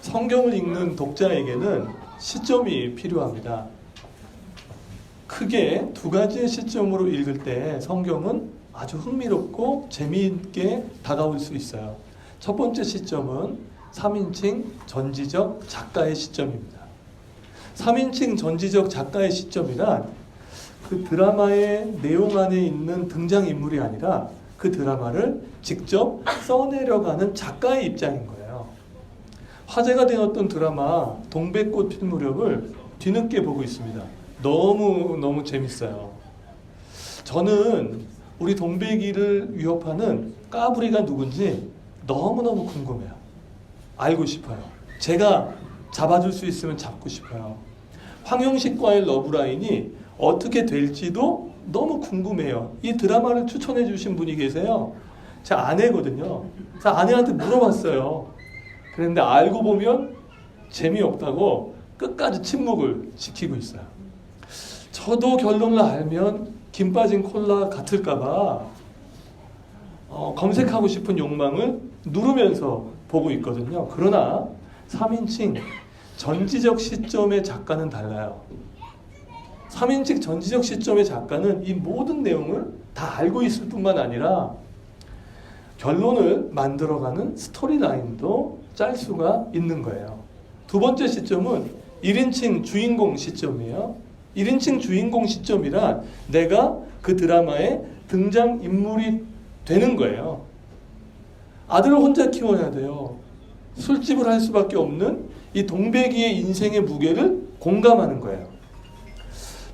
성경을 읽는 독자에게는 시점이 필요합니다. 크게 두 가지의 시점으로 읽을 때 성경은 아주 흥미롭고 재미있게 다가올 수 있어요. 첫 번째 시점은 3인칭 전지적 작가의 시점입니다. 3인칭 전지적 작가의 시점이란 그 드라마의 내용 안에 있는 등장인물이 아니라 그 드라마를 직접 써내려가는 작가의 입장인 거예요. 화제가 되었던 드라마 동백꽃 필 무렵을 뒤늦게 보고 있습니다. 너무 재밌어요. 저는 우리 동백이를 위협하는 까불이가 누군지 너무너무 궁금해요. 알고 싶어요. 제가 잡아줄 수 있으면 잡고 싶어요. 황영식과의 러브라인이 어떻게 될지도 너무 궁금해요. 이 드라마를 추천해 주신 분이 계세요. 제 아내거든요. 그래서 아내한테 물어봤어요. 그런데 알고 보면 재미없다고 끝까지 침묵을 지키고 있어요. 저도 결론을 알면 김 빠진 콜라 같을까봐 검색하고 싶은 욕망을 누르면서 보고 있거든요. 그러나 3인칭 전지적 시점의 작가는 달라요. 3인칭 전지적 시점의 작가는 이 모든 내용을 다 알고 있을 뿐만 아니라 결론을 만들어가는 스토리라인도 짤 수가 있는 거예요. 두 번째 시점은 1인칭 주인공 시점이에요. 1인칭 주인공 시점이란 내가 그 드라마의 등장인물이 되는 거예요. 아들을 혼자 키워야 돼요. 술집을 할 수밖에 없는 이 동백이의 인생의 무게를 공감하는 거예요.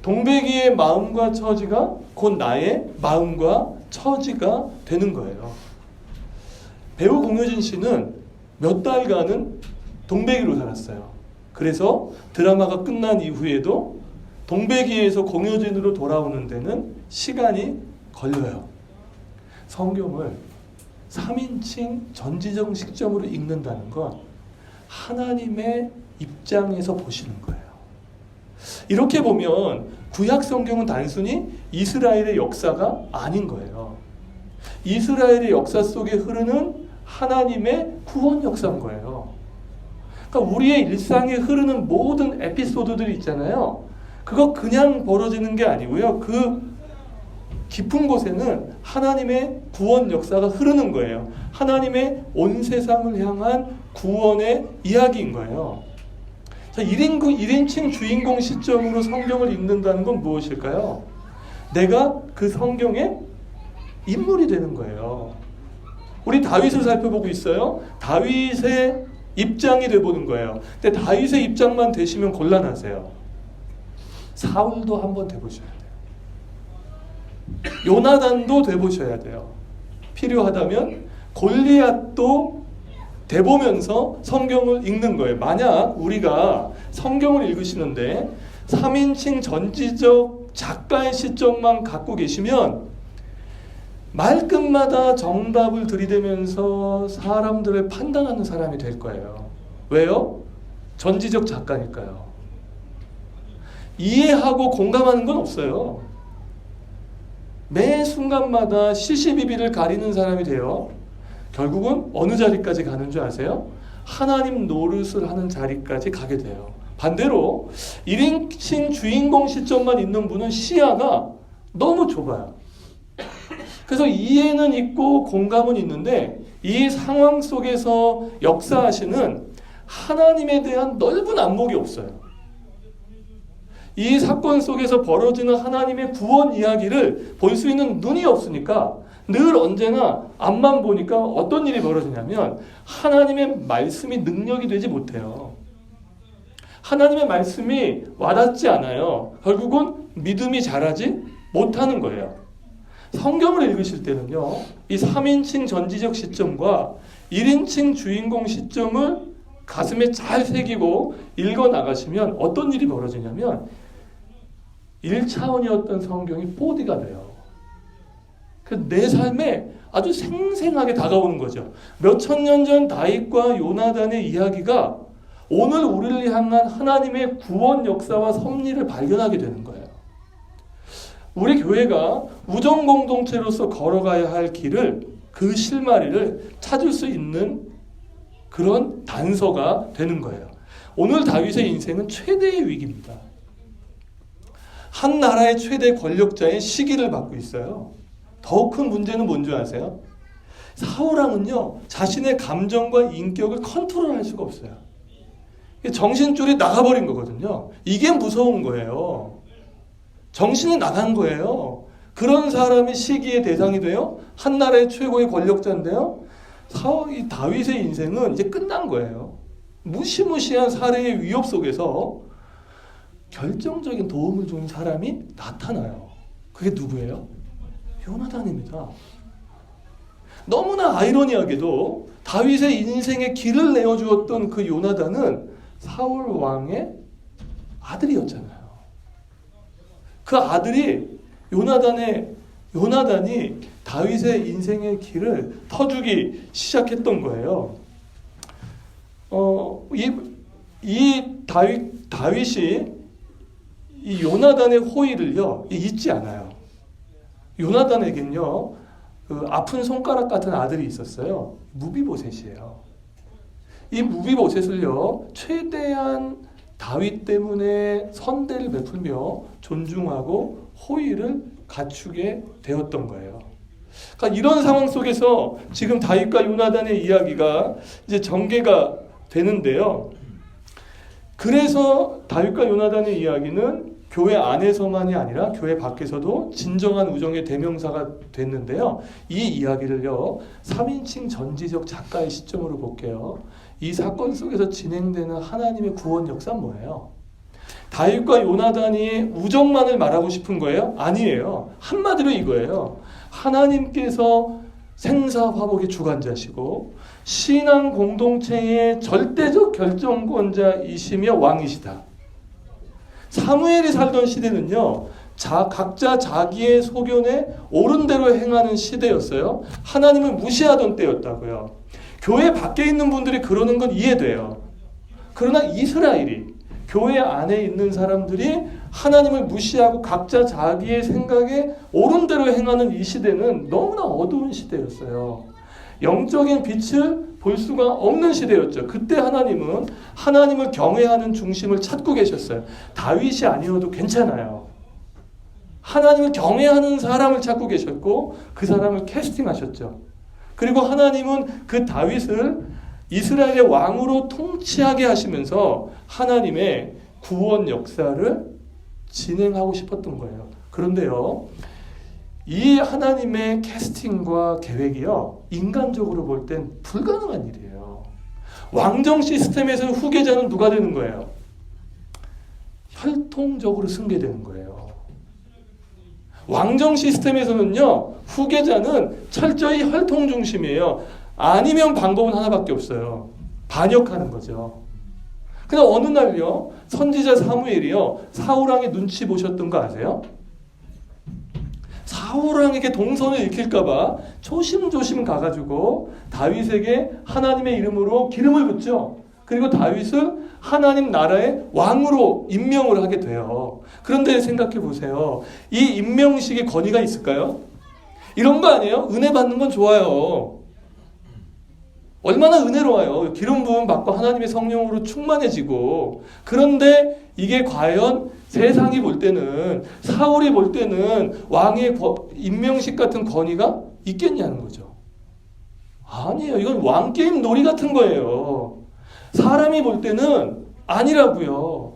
동백이의 마음과 처지가 곧 나의 마음과 처지가 되는 거예요. 배우 공효진 씨는 몇 달간은 동백이로 살았어요. 그래서 드라마가 끝난 이후에도 동백이에서 공효진으로 돌아오는 데는 시간이 걸려요. 성경을 3인칭 전지적 시점으로 읽는다는 건 하나님의 입장에서 보시는 거예요. 이렇게 보면 구약 성경은 단순히 이스라엘의 역사가 아닌 거예요. 이스라엘의 역사 속에 흐르는 하나님의 구원 역사인 거예요. 그러니까 우리의 일상에 흐르는 모든 에피소드들이 있잖아요. 그거 그냥 벌어지는 게 아니고요. 그 깊은 곳에는 하나님의 구원 역사가 흐르는 거예요. 하나님의 온 세상을 향한 구원의 이야기인 거예요. 자, 1인칭 주인공 시점으로 성경을 읽는다는 건 무엇일까요? 내가 그 성경의 인물이 되는 거예요. 우리 다윗을 살펴보고 있어요. 다윗의 입장이 되어보는 거예요. 근데 다윗의 입장만 되시면 곤란하세요. 사울도 한번 돼보셔야 돼요. 요나단도 돼보셔야 돼요. 필요하다면 골리앗도 돼보면서 성경을 읽는 거예요. 만약 우리가 성경을 읽으시는데 3인칭 전지적 작가의 시점만 갖고 계시면 말끝마다 정답을 들이대면서 사람들을 판단하는 사람이 될 거예요. 왜요? 전지적 작가니까요. 이해하고 공감하는 건 없어요. 매 순간마다 시시비비를 가리는 사람이 돼요. 결국은 어느 자리까지 가는 줄 아세요? 하나님 노릇을 하는 자리까지 가게 돼요. 반대로 1인칭 주인공 시점만 있는 분은 시야가 너무 좁아요. 그래서 이해는 있고 공감은 있는데 이 상황 속에서 역사하시는 하나님에 대한 넓은 안목이 없어요. 이 사건 속에서 벌어지는 하나님의 구원 이야기를 볼 수 있는 눈이 없으니까 늘 언제나 앞만 보니까 어떤 일이 벌어지냐면 하나님의 말씀이 능력이 되지 못해요. 하나님의 말씀이 와닿지 않아요. 결국은 믿음이 자라지 못하는 거예요. 성경을 읽으실 때는요, 이 3인칭 전지적 시점과 1인칭 주인공 시점을 가슴에 잘 새기고 읽어 나가시면 어떤 일이 벌어지냐면 1차원이었던 성경이 4D가 돼요. 그래서 내 삶에 아주 생생하게 다가오는 거죠. 몇천 년 전 다윗과 요나단의 이야기가 오늘 우리를 향한 하나님의 구원 역사와 섭리를 발견하게 되는 거예요. 우리 교회가 우정 공동체로서 걸어가야 할 길을, 그 실마리를 찾을 수 있는 그런 단서가 되는 거예요. 오늘 다윗의 인생은 최대의 위기입니다. 한 나라의 최대 권력자의 시기를 받고 있어요. 더 큰 문제는 뭔지 아세요? 사울왕은요, 자신의 감정과 인격을 컨트롤할 수가 없어요. 정신줄이 나가버린 거거든요. 이게 무서운 거예요. 정신이 나간 거예요. 그런 사람이 시기의 대상이 돼요. 한 나라의 최고의 권력자인데요. 이 다윗의 인생은 이제 끝난 거예요. 무시무시한 살해의 위협 속에서 결정적인 도움을 주는 사람이 나타나요. 그게 누구예요? 요나단입니다. 너무나 아이러니하게도 다윗의 인생에 길을 내어주었던 그 요나단은 사울 왕의 아들이었잖아요. 그 아들이 요나단이 다윗의 인생의 길을 터주기 시작했던 거예요. 다윗이 이 요나단의 호의를요 잊지 않아요. 요나단에겐요 그 아픈 손가락 같은 아들이 있었어요. 무비보셋이에요. 이 무비보셋을요 최대한 다윗 때문에 선대를 베풀며 존중하고 호의를 갖추게 되었던 거예요. 그러니까 이런 상황 속에서 지금 다윗과 요나단의 이야기가 이제 전개가 되는데요. 그래서 다윗과 요나단의 이야기는 교회 안에서만이 아니라 교회 밖에서도 진정한 우정의 대명사가 됐는데요. 이 이야기를요 3인칭 전지적 작가의 시점으로 볼게요. 이 사건 속에서 진행되는 하나님의 구원 역사는 뭐예요? 다윗과 요나단이 우정만을 말하고 싶은 거예요? 아니에요. 한마디로 이거예요. 하나님께서 생사화복의 주관자시고 신앙 공동체의 절대적 결정권자이시며 왕이시다. 사무엘이 살던 시대는요, 각자 자기의 소견에 옳은 대로 행하는 시대였어요. 하나님을 무시하던 때였다고요. 교회 밖에 있는 분들이 그러는 건 이해돼요. 그러나 이스라엘이 교회 안에 있는 사람들이 하나님을 무시하고 각자 자기의 생각에 옳은 대로 행하는 이 시대는 너무나 어두운 시대였어요. 영적인 빛을 볼 수가 없는 시대였죠. 그때 하나님은 하나님을 경외하는 중심을 찾고 계셨어요. 다윗이 아니어도 괜찮아요. 하나님을 경외하는 사람을 찾고 계셨고 그 사람을 캐스팅하셨죠. 그리고 하나님은 그 다윗을 이스라엘의 왕으로 통치하게 하시면서 하나님의 구원 역사를 진행하고 싶었던 거예요. 그런데요, 이 하나님의 캐스팅과 계획이요, 인간적으로 볼 땐 불가능한 일이에요. 왕정 시스템에서 후계자는 누가 되는 거예요? 혈통적으로 승계되는 거예요. 왕정 시스템에서는요, 후계자는 철저히 혈통 중심이에요. 아니면 방법은 하나밖에 없어요. 반역하는 거죠. 근데 어느 날요, 선지자 사무엘이요, 사울왕의 눈치 보셨던 거 아세요? 사울왕에게 동선을 잃힐까봐 조심조심 가가지고 다윗에게 하나님의 이름으로 기름을 붓죠. 그리고 다윗을 하나님 나라의 왕으로 임명을 하게 돼요. 그런데 생각해 보세요. 이 임명식에 권위가 있을까요? 이런 거 아니에요? 은혜 받는 건 좋아요. 얼마나 은혜로워요. 기름 부음 받고 하나님의 성령으로 충만해지고. 그런데 이게 과연 세상이 볼 때는, 사울이 볼 때는 왕의 임명식 같은 권위가 있겠냐는 거죠. 아니에요. 이건 왕게임 놀이 같은 거예요. 사람이 볼 때는 아니라고요.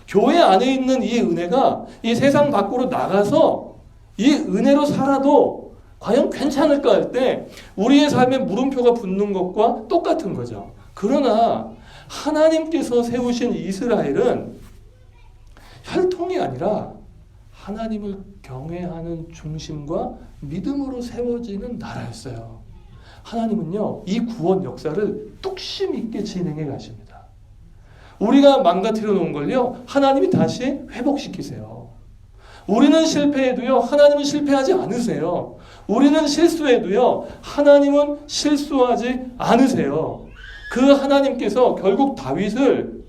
교회 안에 있는 이 은혜가 이 세상 밖으로 나가서 이 은혜로 살아도 과연 괜찮을까 할 때 우리의 삶에 물음표가 붙는 것과 똑같은 거죠. 그러나 하나님께서 세우신 이스라엘은 혈통이 아니라 하나님을 경외하는 중심과 믿음으로 세워지는 나라였어요. 하나님은요, 이 구원 역사를 뚝심 있게 진행해 가십니다. 우리가 망가뜨려 놓은 걸요, 하나님이 다시 회복시키세요. 우리는 실패해도요, 하나님은 실패하지 않으세요. 우리는 실수해도요, 하나님은 실수하지 않으세요. 그 하나님께서 결국 다윗을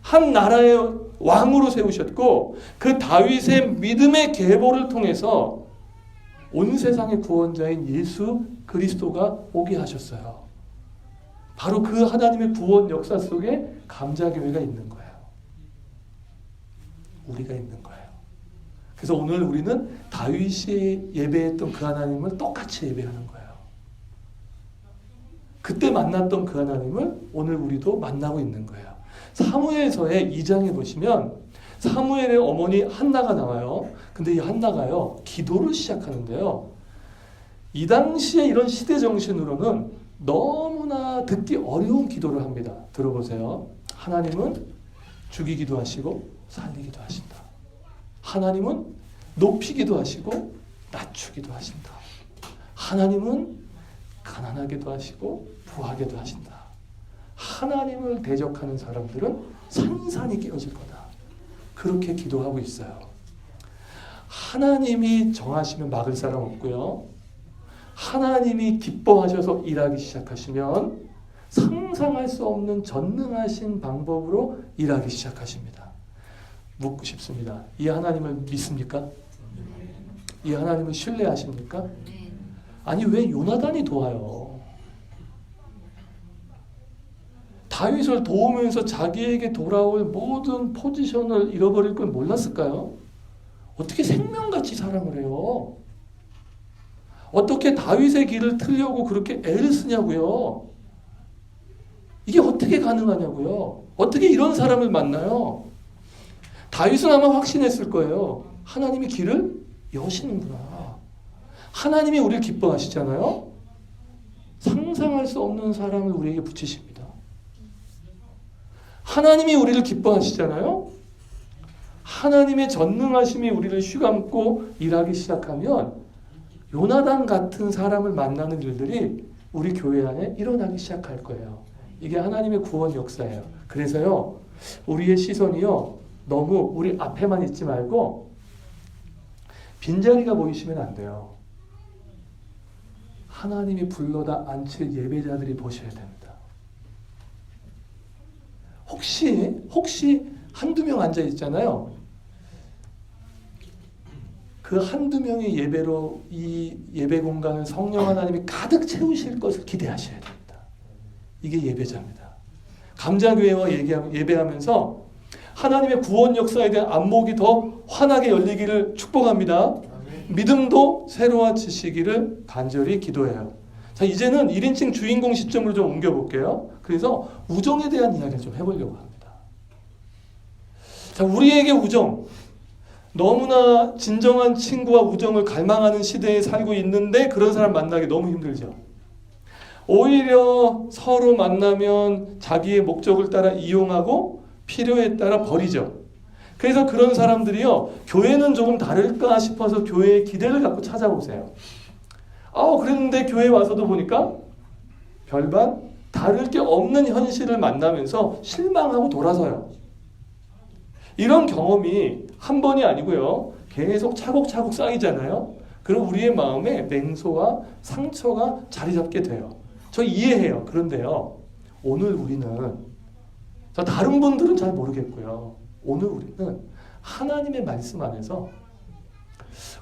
한 나라의 왕으로 세우셨고, 그 다윗의 믿음의 계보를 통해서 온 세상의 구원자인 예수 그리스도가 오게 하셨어요. 바로 그 하나님의 구원 역사 속에 감자교회가 있는 거예요. 우리가 있는 거예요. 그래서 오늘 우리는 다윗이 예배했던 그 하나님을 똑같이 예배하는 거예요. 그때 만났던 그 하나님을 오늘 우리도 만나고 있는 거예요. 사무엘서의 2장에 보시면 사무엘의 어머니 한나가 나와요. 근데 이 한나가요, 기도를 시작하는데요. 이 당시에 이런 시대 정신으로는 너무나 듣기 어려운 기도를 합니다. 들어보세요. 하나님은 죽이기도 하시고 살리기도 하신다. 하나님은 높이기도 하시고 낮추기도 하신다. 하나님은 가난하게도 하시고 부하게도 하신다. 하나님을 대적하는 사람들은 산산이 깨어질 거다. 그렇게 기도하고 있어요. 하나님이 정하시면 막을 사람 없고요. 하나님이 기뻐하셔서 일하기 시작하시면 상상할 수 없는 전능하신 방법으로 일하기 시작하십니다. 묻고 싶습니다. 이 하나님을 믿습니까? 이 하나님을 신뢰하십니까? 아니 왜 요나단이 도와요? 다윗을 도우면서 자기에게 돌아올 모든 포지션을 잃어버릴 걸 몰랐을까요? 어떻게 생명같이 사랑을 해요? 어떻게 다윗의 길을 틀려고 그렇게 애를 쓰냐고요? 이게 어떻게 가능하냐고요? 어떻게 이런 사람을 만나요? 다윗은 아마 확신했을 거예요. 하나님이 길을 여시는구나. 하나님이 우리를 기뻐하시잖아요. 상상할 수 없는 사람을 우리에게 붙이십니다. 하나님이 우리를 기뻐하시잖아요. 하나님의 전능하심이 우리를 휘감고 일하기 시작하면 요나단 같은 사람을 만나는 일들이 우리 교회 안에 일어나기 시작할 거예요. 이게 하나님의 구원 역사예요. 그래서요, 우리의 시선이요, 너무 우리 앞에만 있지 말고 빈자리가 보이시면 안 돼요. 하나님이 불러다 앉힐 예배자들이 보셔야 됩니다. 혹시 한두 명 앉아 있잖아요. 그 한두 명의 예배로 이 예배 공간을 성령 하나님이 가득 채우실 것을 기대하셔야 됩니다. 이게 예배자입니다. 감자교회와 예배하면서 하나님의 구원 역사에 대한 안목이 더 환하게 열리기를 축복합니다. 믿음도 새로워지시기를 간절히 기도해요. 자, 이제는 1인칭 주인공 시점으로 좀 옮겨볼게요. 그래서 우정에 대한 이야기를 좀 해보려고 합니다. 자, 우리에게 우정, 너무나 진정한 친구와 우정을 갈망하는 시대에 살고 있는데 그런 사람 만나기 너무 힘들죠. 오히려 서로 만나면 자기의 목적을 따라 이용하고 필요에 따라 버리죠. 그래서 그런 사람들이요, 교회는 조금 다를까 싶어서 교회에 기대를 갖고 찾아오세요. 그랬는데 교회에 와서도 보니까 별반 다를 게 없는 현실을 만나면서 실망하고 돌아서요. 이런 경험이 한 번이 아니고요, 계속 차곡차곡 쌓이잖아요. 그럼 우리의 마음에 맹소와 상처가 자리 잡게 돼요. 저 이해해요. 그런데요, 오늘 우리는, 다른 분들은 잘 모르겠고요, 오늘 우리는 하나님의 말씀 안에서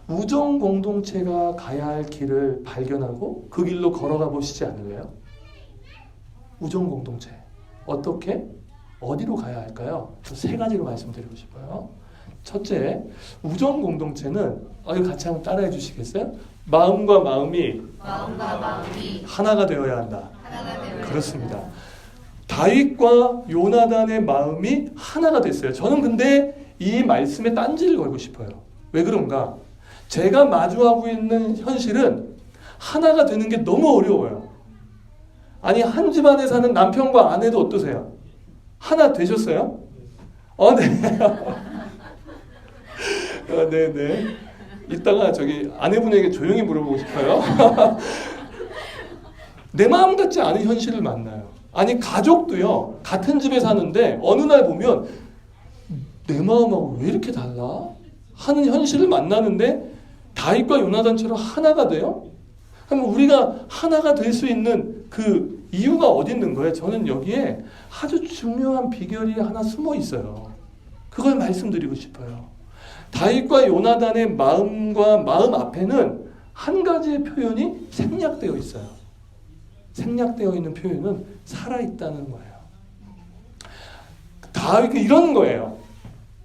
우정 공동체가 가야 할 길을 발견하고 그 길로 걸어가 보시지 않을래요? 우정 공동체. 어떻게? 어디로 가야 할까요? 저 세 가지로 말씀드리고 싶어요. 첫째, 우정 공동체는 이거 같이 한번 따라해 주시겠어요? 마음과 마음이 하나가 되어야 한다. 그렇습니다. 다윗과 요나단의 마음이 하나가 됐어요. 저는 근데 이 말씀에 딴지를 걸고 싶어요. 왜 그런가? 제가 마주하고 있는 현실은 하나가 되는 게 너무 어려워요. 아니, 한 집안에 사는 남편과 아내도 어떠세요? 하나 되셨어요? 네. 네네. 이따가 저기 아내분에게 조용히 물어보고 싶어요. 내 마음 같지 않은 현실을 만나요. 아니, 가족도요, 같은 집에 사는데 어느 날 보면 내 마음하고 왜 이렇게 달라? 하는 현실을 만나는데 다윗과 요나단처럼 하나가 돼요? 그럼 우리가 하나가 될 수 있는 그 이유가 어디 있는 거예요? 저는 여기에 아주 중요한 비결이 하나 숨어 있어요. 그걸 말씀드리고 싶어요. 다윗과 요나단의 마음과 마음 앞에는 한 가지의 표현이 생략되어 있어요. 생략되어 있는 표현은 살아있다는 거예요. 이런 거예요.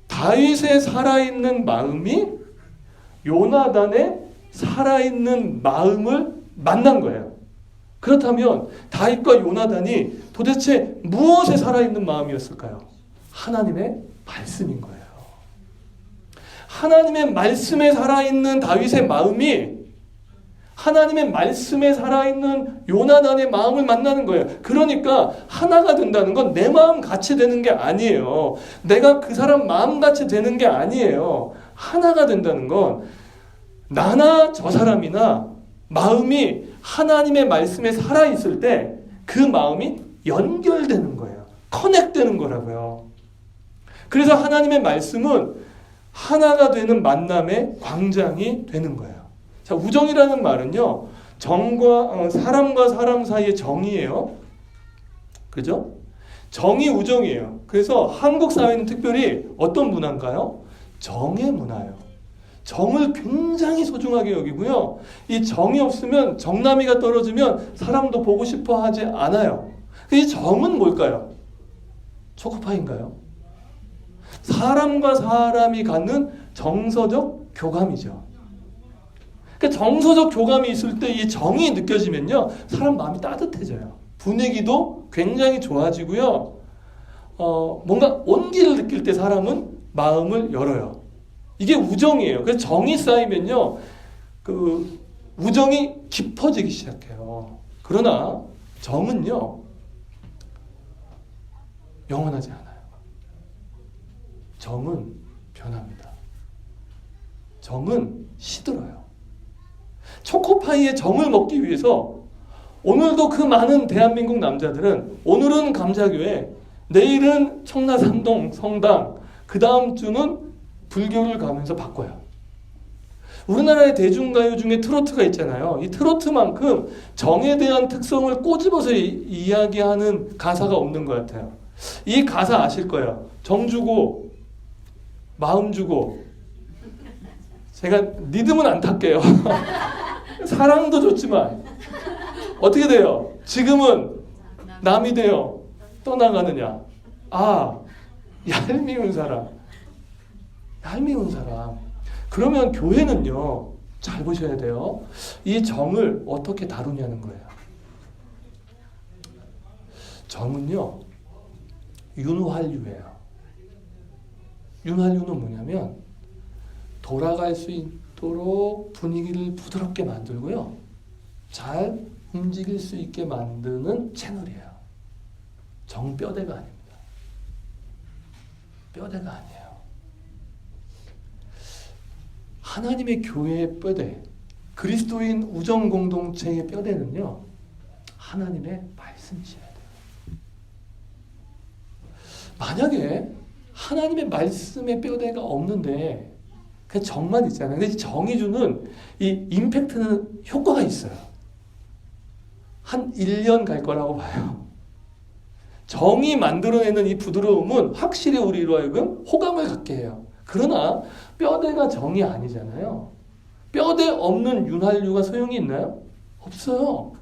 다윗의 살아있는 마음이 요나단의 살아있는 마음을 만난 거예요. 그렇다면 다윗과 요나단이 도대체 무엇에 살아있는 마음이었을까요? 하나님의 말씀인 거예요. 하나님의 말씀에 살아있는 다윗의 마음이 하나님의 말씀에 살아있는 요나단의 마음을 만나는 거예요. 그러니까 하나가 된다는 건 내 마음 같이 되는 게 아니에요. 내가 그 사람 마음 같이 되는 게 아니에요. 하나가 된다는 건 나나 저 사람이나 마음이 하나님의 말씀에 살아있을 때 그 마음이 연결되는 거예요. 커넥되는 거라고요. 그래서 하나님의 말씀은 하나가 되는 만남의 광장이 되는 거예요. 자, 우정이라는 말은요, 사람과 사람 사이의 정이에요. 그죠? 정이 우정이에요. 그래서 한국 사회는 특별히 어떤 문화인가요? 정의 문화예요. 정을 굉장히 소중하게 여기고요. 이 정이 없으면 정남이가 떨어지면 사람도 보고 싶어 하지 않아요. 이 정은 뭘까요? 초코파이인가요? 사람과 사람이 갖는 정서적 교감이죠. 그러니까 정서적 교감이 있을 때 이 정이 느껴지면요, 사람 마음이 따뜻해져요. 분위기도 굉장히 좋아지고요. 뭔가 온기를 느낄 때 사람은 마음을 열어요. 이게 우정이에요. 그래서 정이 쌓이면요, 그 우정이 깊어지기 시작해요. 그러나 정은요, 영원하지 않아요. 정은 변합니다. 정은 시들어요. 초코파이의 정을 먹기 위해서 오늘도 그 많은 대한민국 남자들은 오늘은 감자교회, 내일은 청라삼동 성당, 그 다음 주는 불교를 가면서 바꿔요. 우리나라의 대중가요 중에 트로트가 있잖아요. 이 트로트만큼 정에 대한 특성을 꼬집어서 이야기하는 가사가 없는 것 같아요. 이 가사 아실 거예요. 정 주고 마음 주고, 제가 리듬은 안 탈게요. 사랑도 좋지만 어떻게 돼요? 지금은 남이 되어 떠나가느냐. 얄미운 사람. 얄미운 사람. 그러면 교회는요, 잘 보셔야 돼요. 이 정을 어떻게 다루냐는 거예요. 정은요, 윤활유예요. 윤활유는 뭐냐면 돌아갈 수 있도록 분위기를 부드럽게 만들고요, 잘 움직일 수 있게 만드는 채널이에요. 정 뼈대가 아닙니다. 뼈대가 아니에요. 하나님의 교회의 뼈대, 그리스도인 우정 공동체의 뼈대는요, 하나님의 말씀이셔야 돼요. 만약에 하나님의 말씀의 뼈대가 없는데 그냥 정만 있잖아요. 근데 정이 주는 이 임팩트는 효과가 있어요. 한 1년 갈 거라고 봐요. 정이 만들어내는 이 부드러움은 확실히 우리로 하여금 호감을 갖게 해요. 그러나 뼈대가 정이 아니잖아요. 뼈대 없는 윤활유가 소용이 있나요? 없어요.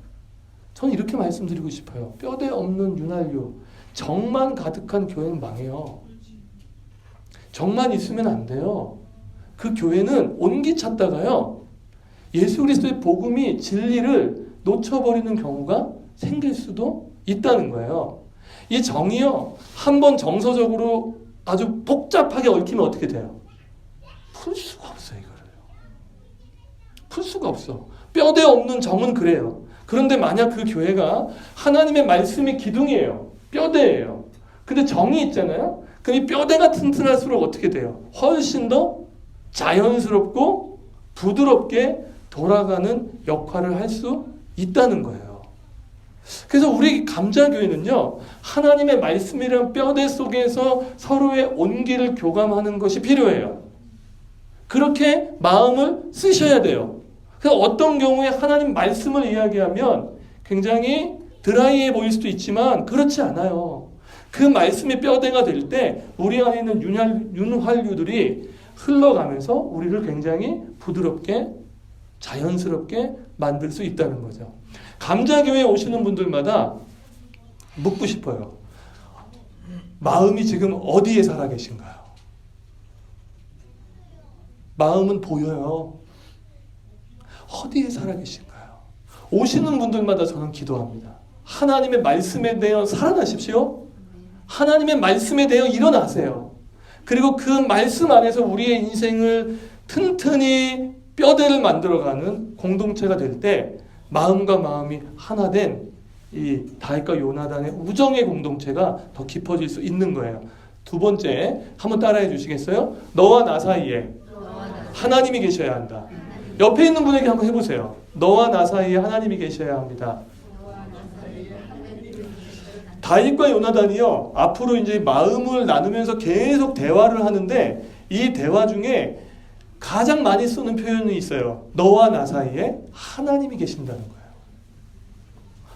저는 이렇게 말씀드리고 싶어요. 뼈대 없는 윤활유, 정만 가득한 교회는 망해요. 정만 있으면 안 돼요. 그 교회는 온기 찾다가요, 예수 그리스도의 복음이 진리를 놓쳐버리는 경우가 생길 수도 있다는 거예요. 이 정이요, 한번 정서적으로 아주 복잡하게 얽히면 어떻게 돼요? 풀 수가 없어요, 이거를. 풀 수가 없어. 뼈대 없는 정은 그래요. 그런데 만약 그 교회가 하나님의 말씀이 기둥이에요. 뼈대예요. 근데 정이 있잖아요. 그럼 이 뼈대가 튼튼할수록 어떻게 돼요? 훨씬 더 자연스럽고 부드럽게 돌아가는 역할을 할 수 있다는 거예요. 그래서 우리 감자교회는요, 하나님의 말씀이란 뼈대 속에서 서로의 온기를 교감하는 것이 필요해요. 그렇게 마음을 쓰셔야 돼요. 그래서 어떤 경우에 하나님 말씀을 이야기하면 굉장히 드라이해 보일 수도 있지만 그렇지 않아요. 그 말씀의 뼈대가 될 때 우리 안에 있는 윤활유들이 흘러가면서 우리를 굉장히 부드럽게 자연스럽게 만들 수 있다는 거죠. 감자교회에 오시는 분들마다 묻고 싶어요. 마음이 지금 어디에 살아 계신가요? 마음은 보여요. 어디에 살아 계신가요? 오시는 분들마다 저는 기도합니다. 하나님의 말씀에 대해 살아나십시오. 하나님의 말씀에 대해 일어나세요. 그리고 그 말씀 안에서 우리의 인생을 튼튼히 뼈대를 만들어가는 공동체가 될 때 마음과 마음이 하나 된 이 다윗과 요나단의 우정의 공동체가 더 깊어질 수 있는 거예요. 두 번째, 한번 따라해 주시겠어요? 너와 나 사이에 하나님이 계셔야 한다. 옆에 있는 분에게 한번 해보세요. 너와 나 사이에 하나님이 계셔야 합니다. 다윗과 요나단이요, 앞으로 이제 마음을 나누면서 계속 대화를 하는데 이 대화 중에 가장 많이 쓰는 표현이 있어요. 너와 나 사이에 하나님이 계신다는 거예요.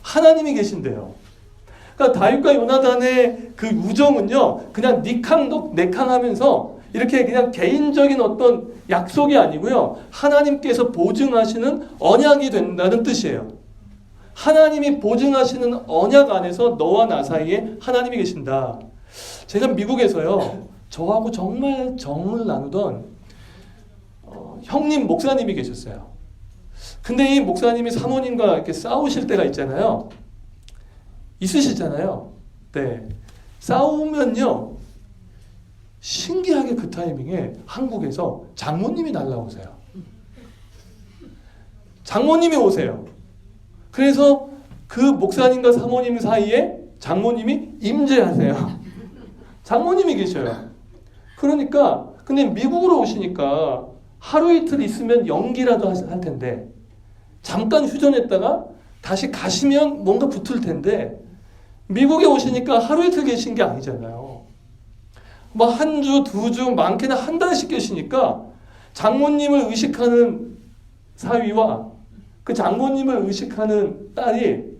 하나님이 계신대요. 그러니까 다윗과 요나단의 그 우정은요, 그냥 니캉 내캉하면서 이렇게 그냥 개인적인 어떤 약속이 아니고요, 하나님께서 보증하시는 언약이 된다는 뜻이에요. 하나님이 보증하시는 언약 안에서 너와 나 사이에 하나님이 계신다. 제가 미국에서요, 저하고 정말 정을 나누던 형님 목사님이 계셨어요. 근데 이 목사님이 사모님과 이렇게 싸우실 때가 있잖아요. 있으시잖아요. 네. 싸우면요, 신기하게 그 타이밍에 한국에서 장모님이 날라오세요. 장모님이 오세요. 그래서 그 목사님과 사모님 사이에 장모님이 임재하세요. 장모님이 계셔요. 그러니까 근데 미국으로 오시니까 하루 이틀 있으면 연기라도 할 텐데 잠깐 휴전했다가 다시 가시면 뭔가 붙을 텐데 미국에 오시니까 하루 이틀 계신 게 아니잖아요. 뭐 한 주, 두 주, 많게는 한 달씩 계시니까 장모님을 의식하는 사위와 그 장모님을 의식하는 딸이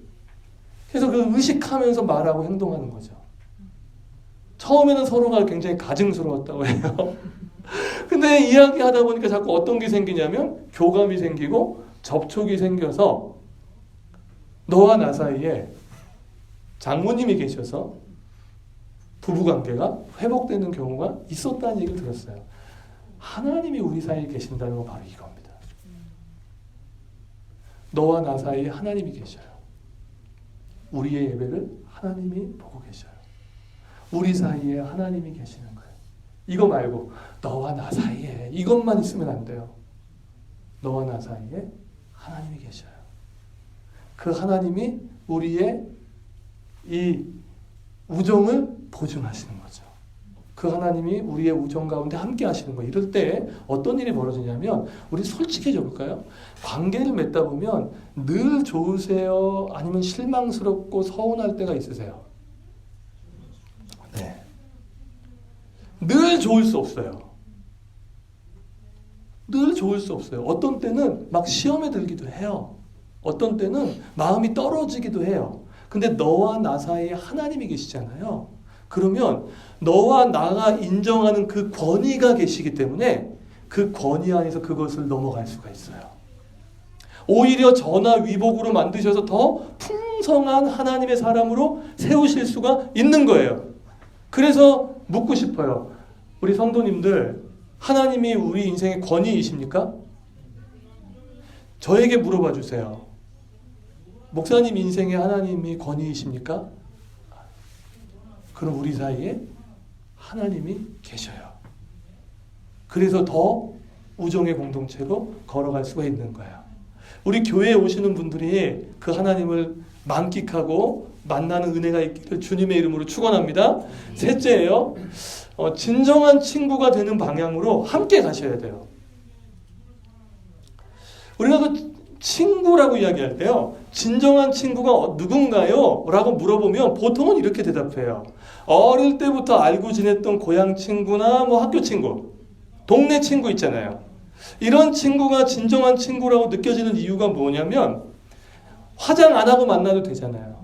계속 그 의식하면서 말하고 행동하는 거죠. 처음에는 서로가 굉장히 가증스러웠다고 해요. 근데 이야기하다 보니까 자꾸 어떤 게 생기냐면 교감이 생기고 접촉이 생겨서 너와 나 사이에 장모님이 계셔서 부부관계가 회복되는 경우가 있었다는 얘기를 들었어요. 하나님이 우리 사이에 계신다는 건 바로 이겁니다. 너와 나 사이에 하나님이 계셔요. 우리의 예배를 하나님이 보고 계셔요. 우리 사이에 하나님이 계시는 거예요. 이거 말고 너와 나 사이에 이것만 있으면 안 돼요. 너와 나 사이에 하나님이 계셔요. 그 하나님이 우리의 이 우정을 보증하시는 거죠. 그 하나님이 우리의 우정 가운데 함께 하시는 거예요. 이럴 때 어떤 일이 벌어지냐면 우리 솔직해져 볼까요? 관계를 맺다 보면 늘 좋으세요? 아니면 실망스럽고 서운할 때가 있으세요? 네. 늘 좋을 수 없어요. 늘 좋을 수 없어요. 어떤 때는 막 시험에 들기도 해요. 어떤 때는 마음이 떨어지기도 해요. 근데 너와 나 사이에 하나님이 계시잖아요. 그러면 너와 나가 인정하는 그 권위가 계시기 때문에 그 권위 안에서 그것을 넘어갈 수가 있어요. 오히려 전화 위복으로 만드셔서 더 풍성한 하나님의 사람으로 세우실 수가 있는 거예요. 그래서 묻고 싶어요. 우리 성도님들, 하나님이 우리 인생의 권위이십니까? 저에게 물어봐 주세요. 목사님 인생에 하나님이 권위이십니까? 그럼 우리 사이에 하나님이 계셔요. 그래서 더 우정의 공동체로 걸어갈 수가 있는 거예요. 우리 교회에 오시는 분들이 그 하나님을 만끽하고 만나는 은혜가 있기를 주님의 이름으로 축원합니다. 셋째예요. 진정한 친구가 되는 방향으로 함께 가셔야 돼요. 우리가 그 친구라고 이야기할 때요, 진정한 친구가 누군가요? 라고 물어보면 보통은 이렇게 대답해요. 어릴 때부터 알고 지냈던 고향 친구나 뭐 학교 친구, 동네 친구 있잖아요. 이런 친구가 진정한 친구라고 느껴지는 이유가 뭐냐면 화장 안 하고 만나도 되잖아요.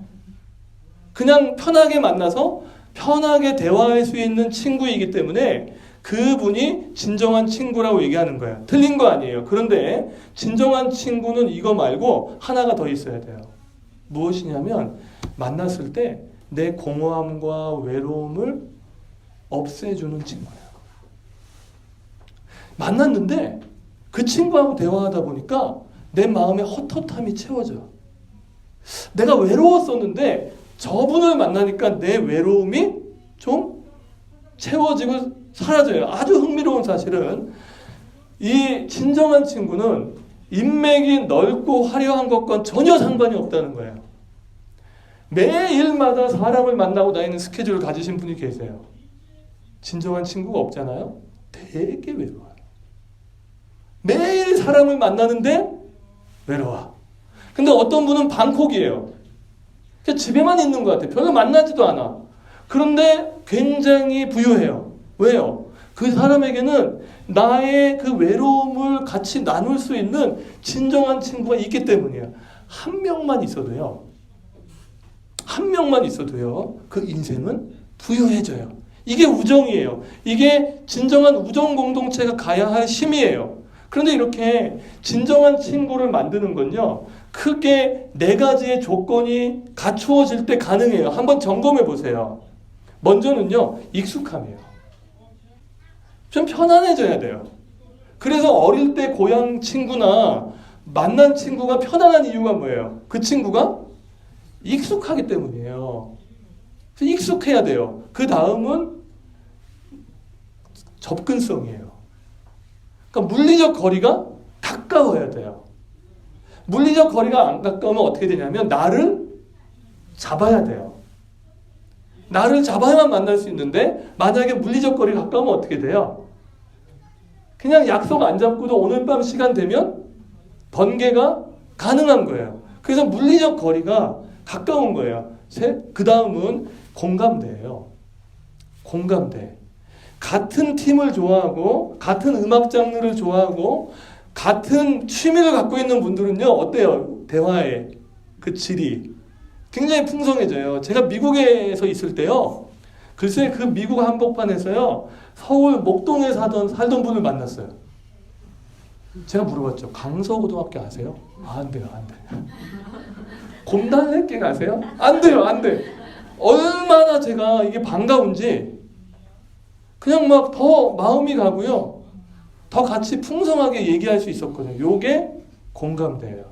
그냥 편하게 만나서 편하게 대화할 수 있는 친구이기 때문에 그분이 진정한 친구라고 얘기하는 거예요. 틀린 거 아니에요. 그런데 진정한 친구는 이거 말고 하나가 더 있어야 돼요. 무엇이냐면 만났을 때 내 공허함과 외로움을 없애주는 친구예요. 만났는데 그 친구하고 대화하다 보니까 내 마음의 헛헛함이 채워져요. 내가 외로웠었는데 저분을 만나니까 내 외로움이 좀 채워지고 사라져요. 아주 흥미로운 사실은 이 진정한 친구는 인맥이 넓고 화려한 것과는 전혀 상관이 없다는 거예요. 매일마다 사람을 만나고 다니는 스케줄을 가지신 분이 계세요. 진정한 친구가 없잖아요. 되게 외로워요. 매일 사람을 만나는데 외로워. 근데 어떤 분은 방콕이에요. 그냥 집에만 있는 것 같아요. 별로 만나지도 않아. 그런데 굉장히 부유해요. 왜요? 그 사람에게는 나의 그 외로움을 같이 나눌 수 있는 진정한 친구가 있기 때문이에요. 한 명만 있어도요. 한 명만 있어도요. 그 인생은 부유해져요. 이게 우정이에요. 이게 진정한 우정 공동체가 가야 할 힘이에요. 그런데 이렇게 진정한 친구를 만드는 건요. 크게 4가지의 조건이 갖추어질 때 가능해요. 한번 점검해 보세요. 먼저는요. 익숙함이에요. 좀 편안해져야 돼요. 그래서 어릴 때 고향 친구나 만난 친구가 편안한 이유가 뭐예요? 그 친구가 익숙하기 때문이에요. 익숙해야 돼요. 그 다음은 접근성이에요. 그러니까 물리적 거리가 가까워야 돼요. 물리적 거리가 안 가까우면 어떻게 되냐면 나를 잡아야 돼요. 나를 잡아야만 만날 수 있는데 만약에 물리적 거리가 가까우면 어떻게 돼요? 그냥 약속 안 잡고도 오늘 밤 시간 되면 번개가 가능한 거예요. 그래서 물리적 거리가 가까운 거예요. 그 다음은 공감대예요. 공감대. 같은 팀을 좋아하고 같은 음악 장르를 좋아하고 같은 취미를 갖고 있는 분들은요. 어때요? 대화의 그 질이 굉장히 풍성해져요. 제가 미국에서 있을 때요. 글쎄 그 미국 한복판에서요. 서울 목동에 살던 분을 만났어요. 제가 물어봤죠. 강서고등학교 아세요? 안 돼요. 안 돼요. 곰달래길 아세요? 안 돼요. 안 돼. 얼마나 제가 이게 반가운지 그냥 막 더 마음이 가고요. 더 같이 풍성하게 얘기할 수 있었거든요. 요게 공감대예요.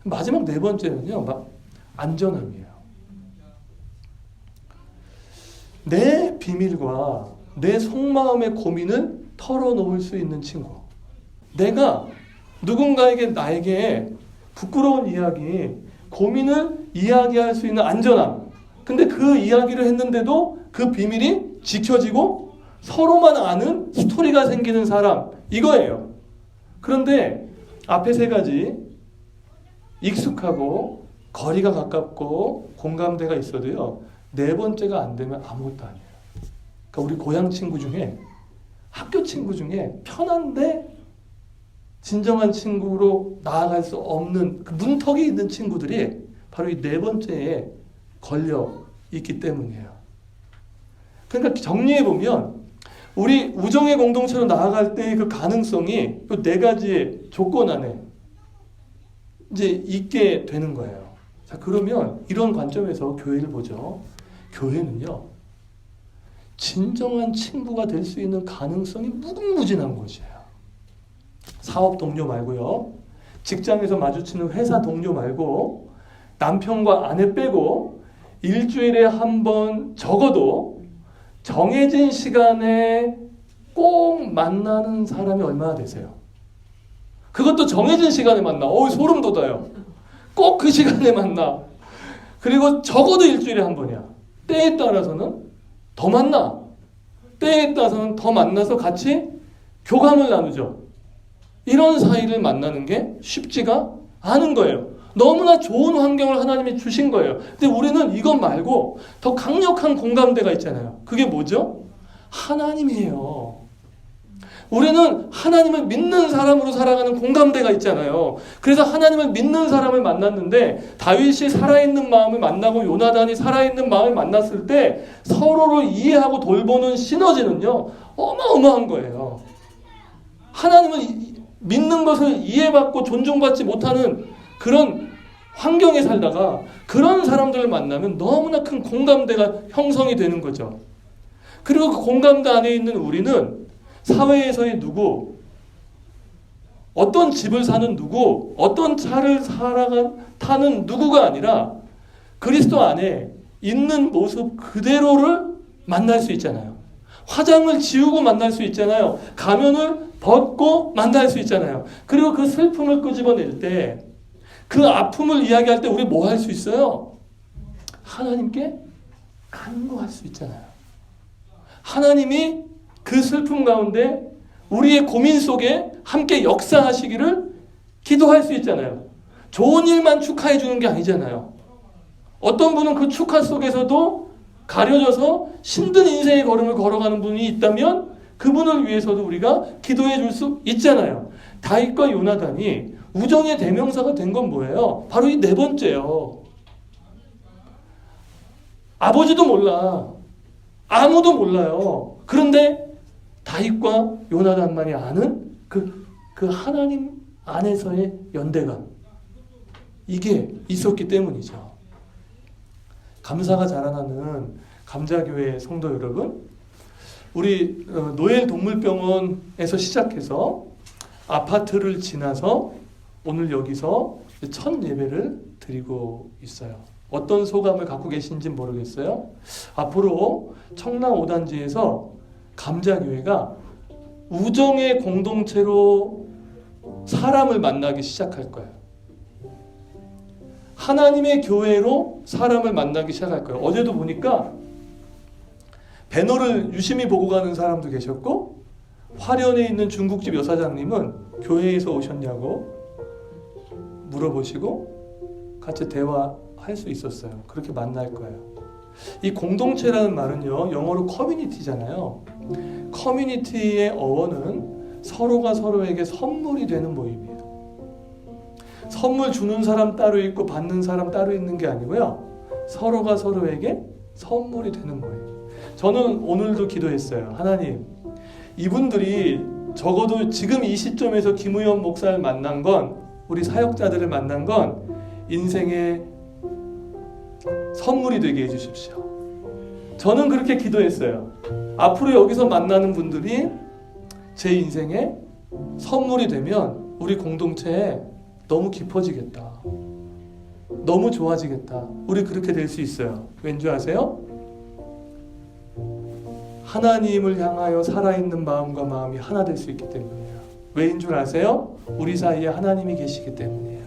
마지막 4번째는요. 막 안전함이에요. 내 비밀과 내 속마음의 고민을 털어놓을 수 있는 친구. 내가 누군가에게 나에게 부끄러운 이야기, 고민을 이야기할 수 있는 안전함. 근데 그 이야기를 했는데도 그 비밀이 지켜지고 서로만 아는 스토리가 생기는 사람. 이거예요. 그런데 앞에 3가지 익숙하고 거리가 가깝고 공감대가 있어도요. 4번째가 안 되면 아무것도 아니에요. 그러니까 우리 고향 친구 중에 학교 친구 중에 편한데 진정한 친구로 나아갈 수 없는 그 문턱이 있는 친구들이 바로 이 4번째에 걸려 있기 때문이에요. 그러니까 정리해보면 우리 우정의 공동체로 나아갈 때의 그 가능성이 이 4가지의 조건 안에 이제 있게 되는 거예요. 자, 그러면 이런 관점에서 교회를 보죠. 교회는요. 진정한 친구가 될 수 있는 가능성이 무궁무진한 곳이에요. 사업 동료 말고요. 직장에서 마주치는 회사 동료 말고 남편과 아내 빼고 일주일에 한 번 적어도 정해진 시간에 꼭 만나는 사람이 얼마나 되세요? 그것도 정해진 시간에 만나. 소름 돋아요. 꼭 그 시간에 만나. 그리고 적어도 일주일에 한 번이야. 때에 따라서는 더 만나. 때에 따라서는 더 만나서 같이 교감을 나누죠. 이런 사이를 만나는 게 쉽지가 않은 거예요. 너무나 좋은 환경을 하나님이 주신 거예요. 근데 우리는 이것 말고 더 강력한 공감대가 있잖아요. 그게 뭐죠? 하나님이에요. 우리는 하나님을 믿는 사람으로 살아가는 공감대가 있잖아요. 그래서 하나님을 믿는 사람을 만났는데 다윗이 살아있는 마음을 만나고 요나단이 살아있는 마음을 만났을 때 서로를 이해하고 돌보는 시너지는요. 어마어마한 거예요. 하나님을 믿는 것을 이해받고 존중받지 못하는 그런 환경에 살다가 그런 사람들을 만나면 너무나 큰 공감대가 형성이 되는 거죠. 그리고 그 공감대 안에 있는 우리는 사회에서의 누구, 어떤 집을 사는 누구, 어떤 차를 타는 누구가 아니라 그리스도 안에 있는 모습 그대로를 만날 수 있잖아요. 화장을 지우고 만날 수 있잖아요. 가면을 벗고 만날 수 있잖아요. 그리고 그 슬픔을 끄집어낼 때, 그 아픔을 이야기할 때 우리 뭐 할 수 있어요? 하나님께 간구할 수 있잖아요. 하나님이 그 슬픔 가운데 우리의 고민 속에 함께 역사하시기를 기도할 수 있잖아요. 좋은 일만 축하해 주는 게 아니잖아요. 어떤 분은 그 축하 속에서도 가려져서 힘든 인생의 걸음을 걸어가는 분이 있다면 그분을 위해서도 우리가 기도해 줄 수 있잖아요. 다윗과 요나단이 우정의 대명사가 된 건 뭐예요? 바로 이 네 번째요. 아버지도 몰라. 아무도 몰라요. 그런데 다윗과 요나단만이 아는 그 하나님 안에서의 연대감. 이게 있었기 때문이죠. 감사가 자라나는 감자교회 성도 여러분, 우리 노엘 동물병원에서 시작해서 아파트를 지나서 오늘 여기서 첫 예배를 드리고 있어요. 어떤 소감을 갖고 계신지 모르겠어요. 앞으로 청라 5단지에서 감자교회가 우정의 공동체로 사람을 만나기 시작할 거예요. 하나님의 교회로 사람을 만나기 시작할 거예요. 어제도 보니까 배너를 유심히 보고 가는 사람도 계셨고, 화련에 있는 중국집 여사장님은 교회에서 오셨냐고 물어보시고 같이 대화할 수 있었어요. 그렇게 만날 거예요. 이 공동체라는 말은요, 영어로 커뮤니티잖아요. 커뮤니티의 어원은 서로가 서로에게 선물이 되는 모임이에요. 선물 주는 사람 따로 있고 받는 사람 따로 있는 게 아니고요, 서로가 서로에게 선물이 되는 모임. 저는 오늘도 기도했어요. 하나님, 이분들이 적어도 지금 이 시점에서 김의원 목사를 만난 건, 우리 사역자들을 만난 건 인생의 선물이 되게 해주십시오. 저는 그렇게 기도했어요. 앞으로 여기서 만나는 분들이 제 인생의 선물이 되면 우리 공동체에 너무 깊어지겠다. 너무 좋아지겠다. 우리 그렇게 될 수 있어요. 왠지 아세요? 하나님을 향하여 살아있는 마음과 마음이 하나 될 수 있기 때문이에요. 왜인 줄 아세요? 우리 사이에 하나님이 계시기 때문이에요.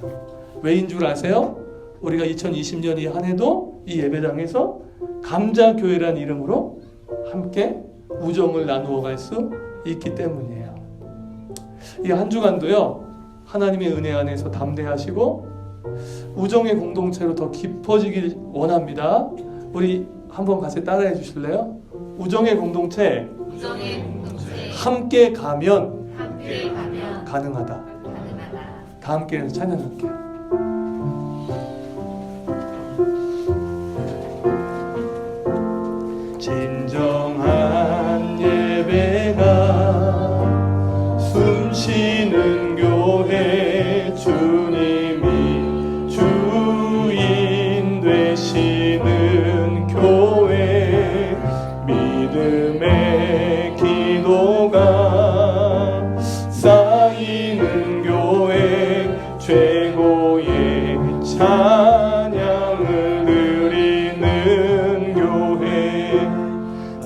왜인 줄 아세요? 우리가 2020년 이 한 해도 이 예배당에서 감자교회란 이름으로 함께 우정을 나누어 갈 수 있기 때문이에요. 이 한 주간도요, 하나님의 은혜 안에서 담대하시고 우정의 공동체로 더 깊어지길 원합니다. 우리 한번 같이 따라해 주실래요? 우정의 공동체, 함께 가면 가능하다. 다 함께 해서 찬양할게요. 진정한 예배가 숨쉬는 교회, 주님이 주인 되시는 교회, 믿음의 기도가 쌓이는 교회, 최고의 찬양을 드리는 교회,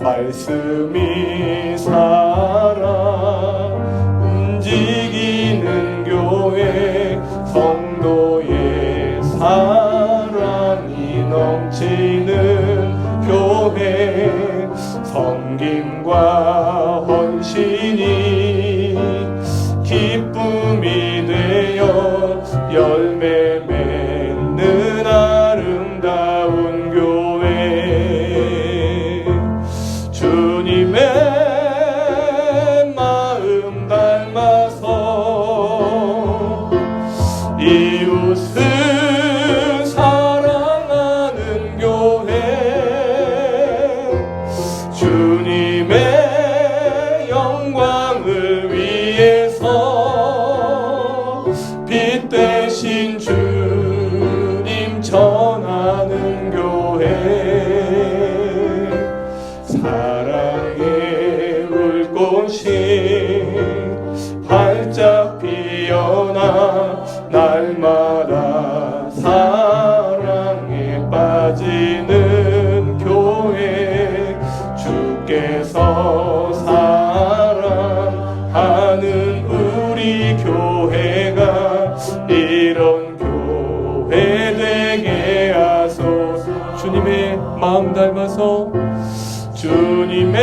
말씀이 살아 움직이는 교회, 성도의 사랑이 넘치는 교회, 섬김과 헌신이 기쁨이 되어 열매 맺는 아름다운 교회, 주님의 마음 닮아서 이웃을 사랑하는 교회, 주님의 영광을 위해서 빛 대신 전하는 교회 사랑의 불꽃이 활짝 피어나 날마다 사랑에 빠지는 교회 주께서 사랑하는 우리 교회가 이런 교회 되게 하소서. 주님의 마음 닮아서 주님의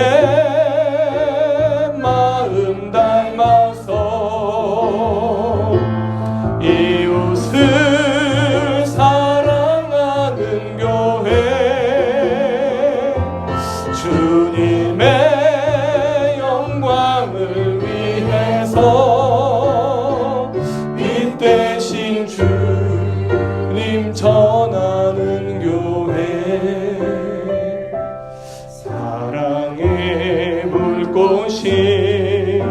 마음 닮아서 이웃을 사랑하는 교회 주님의 영광을 위해서 이 대신 주님 전하는 교회 사랑의 불꽃이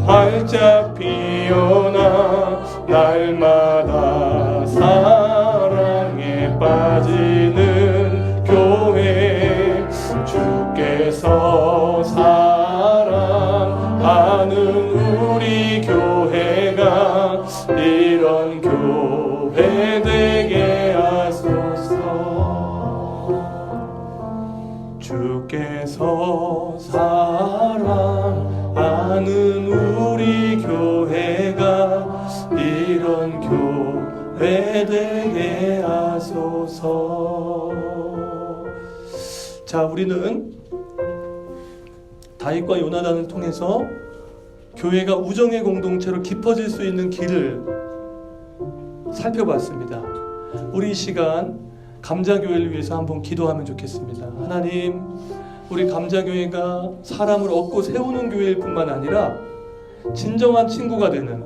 활짝 피어나 날마다 사랑에 빠지는 교회 주께서 사랑하는 우리 교회가 이런 교회 되게 하소서. 주께서 사랑하는 우리 교회가 이런 교회 되게 하소서. 자, 우리는 다윗과 요나단을 통해서 교회가 우정의 공동체로 깊어질 수 있는 길을 살펴봤습니다. 우리 이 시간 감자교회를 위해서 한번 기도하면 좋겠습니다. 하나님, 우리 감자교회가 사람을 얻고 세우는 교회일 뿐만 아니라 진정한 친구가 되는,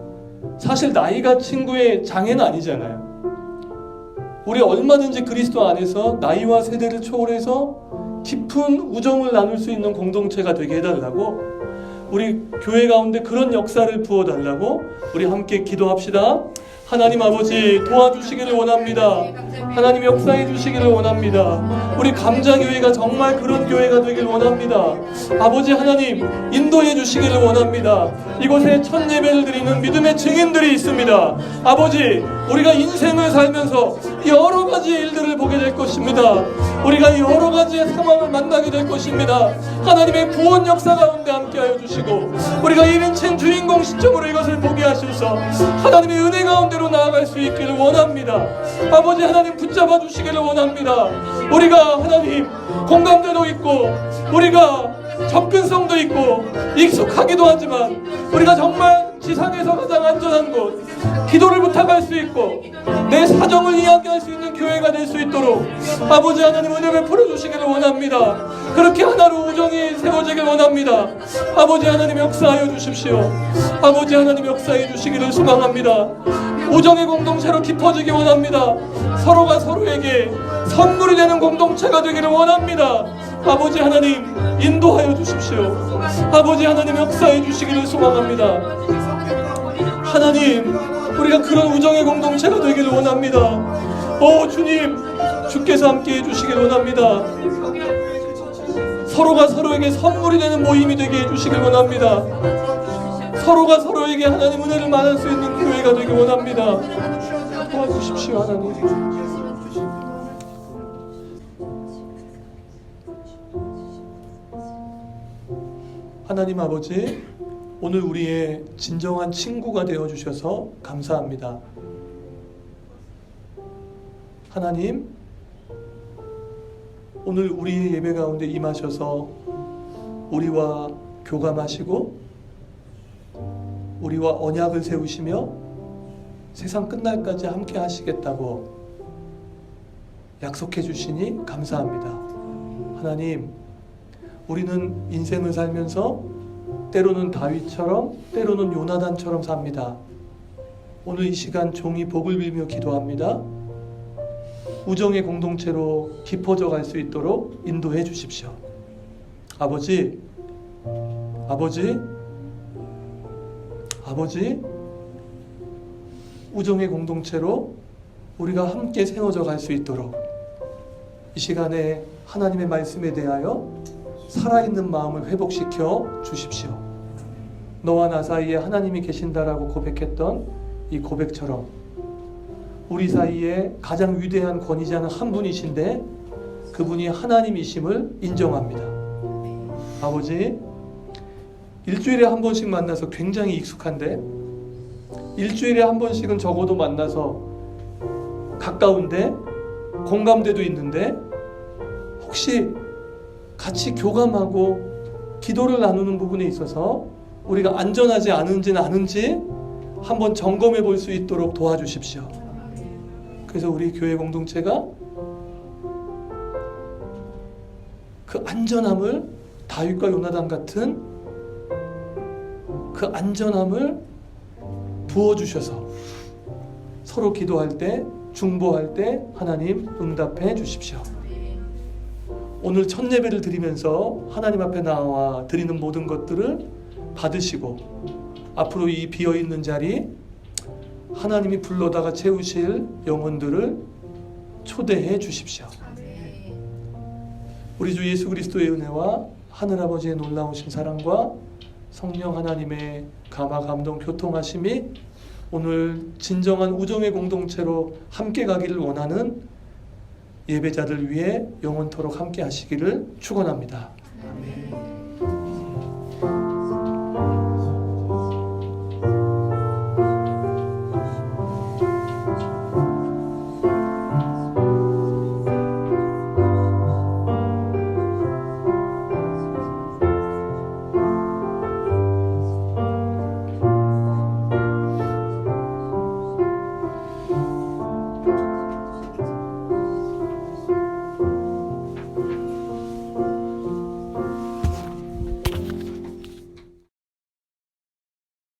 사실 나이가 친구의 장애는 아니잖아요. 우리 얼마든지 그리스도 안에서 나이와 세대를 초월해서 깊은 우정을 나눌 수 있는 공동체가 되게 해달라고, 우리 교회 가운데 그런 역사를 부어달라고 우리 함께 기도합시다. 하나님 아버지, 도와주시기를 원합니다. 하나님 역사해 주시기를 원합니다. 우리 감자교회가 정말 그런 교회가 되길 원합니다. 아버지 하나님, 인도해 주시기를 원합니다. 이곳에 첫 예배를 드리는 믿음의 증인들이 있습니다. 아버지, 우리가 인생을 살면서 여러 가지 일들을 보게 될 것입니다. 우리가 여러 가지의 상황을 만나게 될 것입니다. 하나님의 구원 역사 가운데 함께하여 주시고, 우리가 1인칭 주인공 시점으로 이것을 보게 하셔서 하나님의 은혜 가운데로 나아갈 수 있기를 원합니다. 아버지 하나님, 붙잡아 주시기를 원합니다. 우리가 하나님 공감대도 있고, 우리가 접근성도 있고 익숙하기도 하지만, 우리가 정말 지상에서 가장 안전한 곳, 기도를 부탁할 수 있고 내 사정을 이야기할 수 있는 교회가 될 수 있도록 아버지 하나님 은혜 베풀어 주시기를 원합니다. 그렇게 하나로 우정이 세워지길 원합니다. 아버지 하나님 역사하여 주십시오. 아버지 하나님 역사해 주시기를 소망합니다. 우정의 공동체로 깊어지기 원합니다. 서로가 서로에게 선물이 되는 공동체가 되기를 원합니다. 아버지 하나님 인도하여 주십시오. 아버지 하나님 역사해 주시기를 소망합니다. 하나님, 우리가 그런 우정의 공동체가 되기를 원합니다. 오 주님, 주께서 함께 해주시길 원합니다. 서로가 서로에게 선물이 되는 모임이 되게 해주시길 원합니다. 서로가 서로에게 하나님 은혜를 만날 수 있는 교회가 되길 원합니다. 도와주십시오 하나님. 하나님 아버지, 오늘 우리의 진정한 친구가 되어주셔서 감사합니다. 하나님, 오늘 우리의 예배 가운데 임하셔서 우리와 교감하시고 우리와 언약을 세우시며 세상 끝날까지 함께 하시겠다고 약속해 주시니 감사합니다. 하나님, 우리는 인생을 살면서 때로는 다윗처럼 때로는 요나단처럼 삽니다. 오늘 이 시간 종이 복을 빌며 기도합니다. 우정의 공동체로 깊어져 갈 수 있도록 인도해 주십시오. 아버지, 우정의 공동체로 우리가 함께 세워져 갈 수 있도록 이 시간에 하나님의 말씀에 대하여 살아있는 마음을 회복시켜 주십시오. 너와 나 사이에 하나님이 계신다라고 고백했던 이 고백처럼 우리 사이에 가장 위대한 권위자는 한 분이신데 그분이 하나님이심을 인정합니다. 아버지, 일주일에 한 번씩 만나서 굉장히 익숙한데 일주일에 한 번씩은 적어도 만나서 가까운데 공감대도 있는데 혹시 같이 교감하고 기도를 나누는 부분에 있어서 우리가 안전하지 않은지 한번 점검해 볼 수 있도록 도와주십시오. 그래서 우리 교회 공동체가 그 안전함을 다윗과 요나단 같은 그 안전함을 부어주셔서 서로 기도할 때 중보할 때 하나님 응답해 주십시오. 오늘 첫 예배를 드리면서 하나님 앞에 나와 드리는 모든 것들을 받으시고 앞으로 이 비어있는 자리 하나님이 불러다가 채우실 영혼들을 초대해 주십시오. 우리 주 예수 그리스도의 은혜와 하늘아버지의 놀라우신 사랑과 성령 하나님의 감화 감동 교통하심이 오늘 진정한 우정의 공동체로 함께 가기를 원하는 예배자들 위해 영원토록 함께 하시기를 축원합니다.